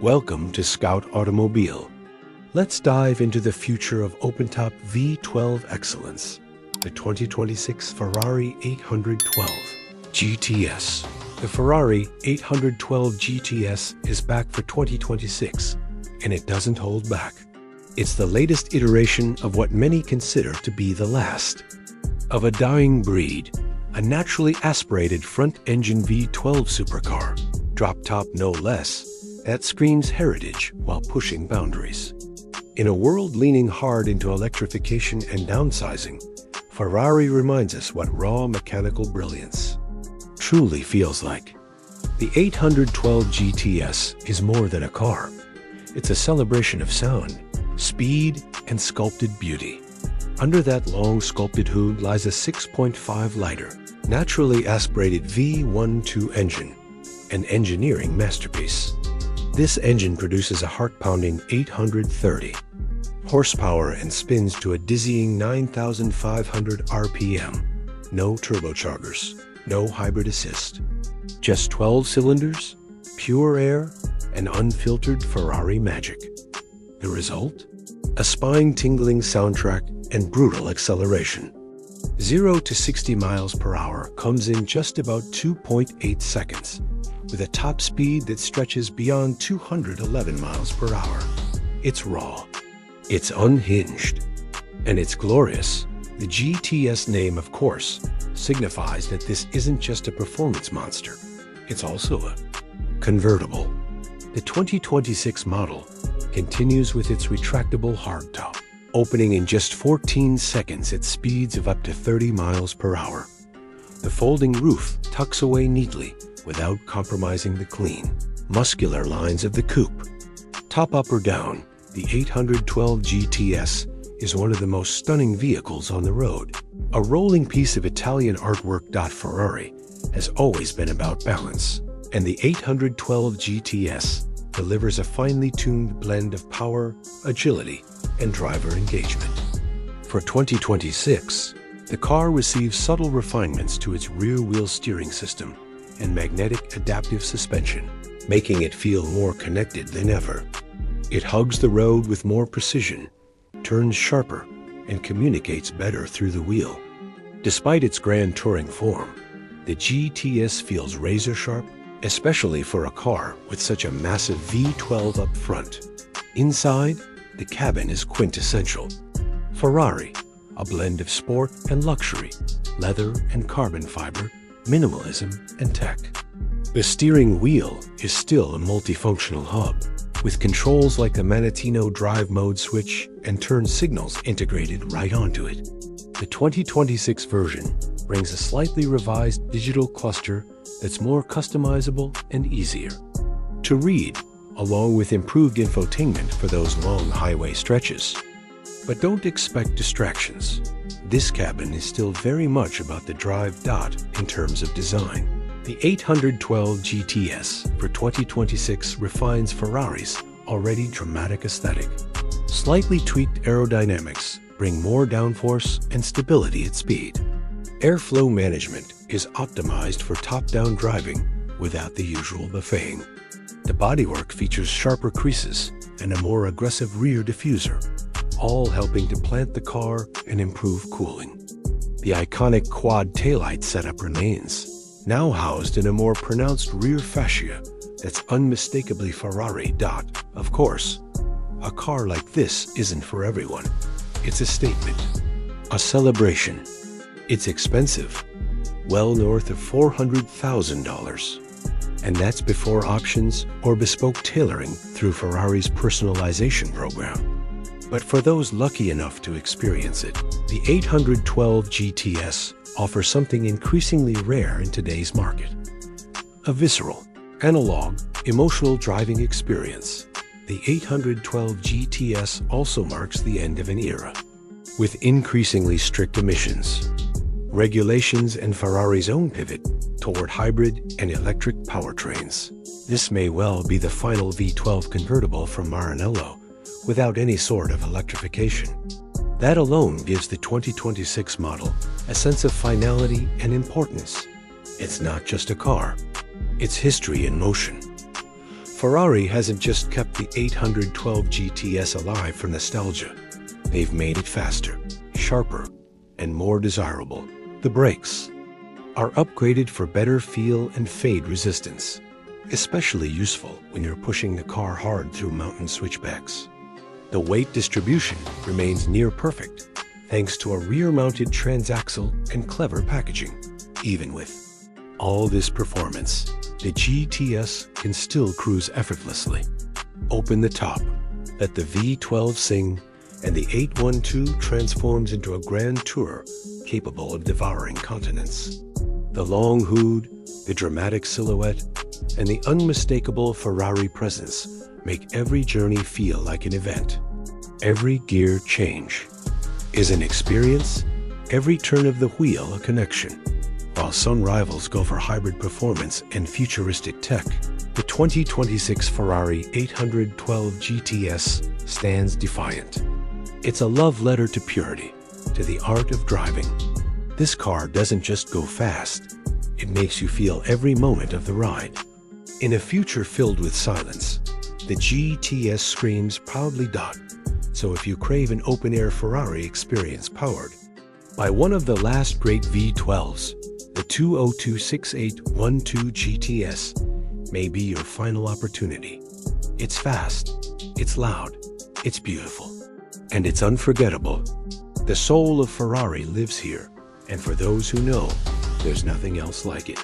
Welcome to Scout Automobile. Let's dive into the future of open-top V12 excellence, the 2026 Ferrari 812 GTS. The Ferrari 812 GTS is back for 2026, and it doesn't hold back. It's the latest iteration of what many consider to be the last. Of a dying breed, a naturally aspirated front-engine V12 supercar, drop-top no less, that screams heritage while pushing boundaries. In a world leaning hard into electrification and downsizing, Ferrari reminds us what raw mechanical brilliance truly feels like. The 812 GTS is more than a car. It's a celebration of sound, speed, and sculpted beauty. Under that long sculpted hood lies a 6.5-liter, naturally aspirated V12 engine, an engineering masterpiece. This engine produces a heart-pounding 830 horsepower and spins to a dizzying 9,500 RPM. No turbochargers, no hybrid assist. Just 12 cylinders, pure air, and unfiltered Ferrari magic. The result? A spine-tingling soundtrack and brutal acceleration. 0 to 60 miles per hour comes in just about 2.8 seconds, with a top speed that stretches beyond 211 miles per hour. It's raw, it's unhinged, and it's glorious. The GTS name, of course, signifies that this isn't just a performance monster, it's also a convertible. The 2026 model continues with its retractable hardtop, opening in just 14 seconds at speeds of up to 30 miles per hour. The folding roof tucks away neatly without compromising the clean, muscular lines of the coupe. Top up or down, the 812 GTS is one of the most stunning vehicles on the road. A rolling piece of Italian artwork. Ferrari has always been about balance, and the 812 GTS delivers a finely tuned blend of power, agility, and driver engagement. For 2026, the car receives subtle refinements to its rear-wheel steering system and magnetic adaptive suspension, making it feel more connected than ever. It hugs the road with more precision, turns sharper, and communicates better through the wheel. Despite its grand touring form, the GTS feels razor-sharp, especially for a car with such a massive V12 up front. Inside, the cabin is quintessential. Ferrari, a blend of sport and luxury, leather and carbon fiber, minimalism and tech. The steering wheel is still a multifunctional hub, with controls like the Manettino drive mode switch and turn signals integrated right onto it. The 2026 version brings a slightly revised digital cluster that's more customizable and easier to read, along with improved infotainment for those long highway stretches. But don't expect distractions. This cabin is still very much about the drive. In terms of design. The 812 GTS for 2026 refines Ferrari's already dramatic aesthetic. Slightly tweaked aerodynamics bring more downforce and stability at speed. Airflow management is optimized for top-down driving without the usual buffeting. The bodywork features sharper creases and a more aggressive rear diffuser, all helping to plant the car and improve cooling. The iconic quad taillight setup remains, now housed in a more pronounced rear fascia that's unmistakably Ferrari. Of course, a car like this isn't for everyone. It's a statement, a celebration. It's expensive, well north of $400,000. And that's before options or bespoke tailoring through Ferrari's personalization program. But for those lucky enough to experience it, the 812 GTS offers something increasingly rare in today's market. A visceral, analog, emotional driving experience. The 812 GTS also marks the end of an era, with increasingly strict emissions, regulations, and Ferrari's own pivot toward hybrid and electric powertrains. This may well be the final V12 convertible from Maranello, without any sort of electrification. That alone gives the 2026 model a sense of finality and importance. It's not just a car, it's history in motion. Ferrari hasn't just kept the 812 GTS alive for nostalgia. They've made it faster, sharper, and more desirable. The brakes are upgraded for better feel and fade resistance, especially useful when you're pushing the car hard through mountain switchbacks. The weight distribution remains near perfect, thanks to a rear-mounted transaxle and clever packaging. Even with all this performance, the GTS can still cruise effortlessly. Open the top, let the V12 sing, and the 812 transforms into a grand tourer capable of devouring continents. The long hood, the dramatic silhouette, and the unmistakable Ferrari presence make every journey feel like an event. Every gear change is an experience, every turn of the wheel a connection. While some rivals go for hybrid performance and futuristic tech, the 2026 Ferrari 812 GTS stands defiant. It's a love letter to purity, to the art of driving. This car doesn't just go fast, it makes you feel every moment of the ride. In a future filled with silence, the GTS screams proudly dot. So if you crave an open-air Ferrari experience powered by one of the last great V12s, the 2026812 GTS may be your final opportunity. It's fast, it's loud, it's beautiful, and it's unforgettable. The soul of Ferrari lives here, and for those who know, there's nothing else like it.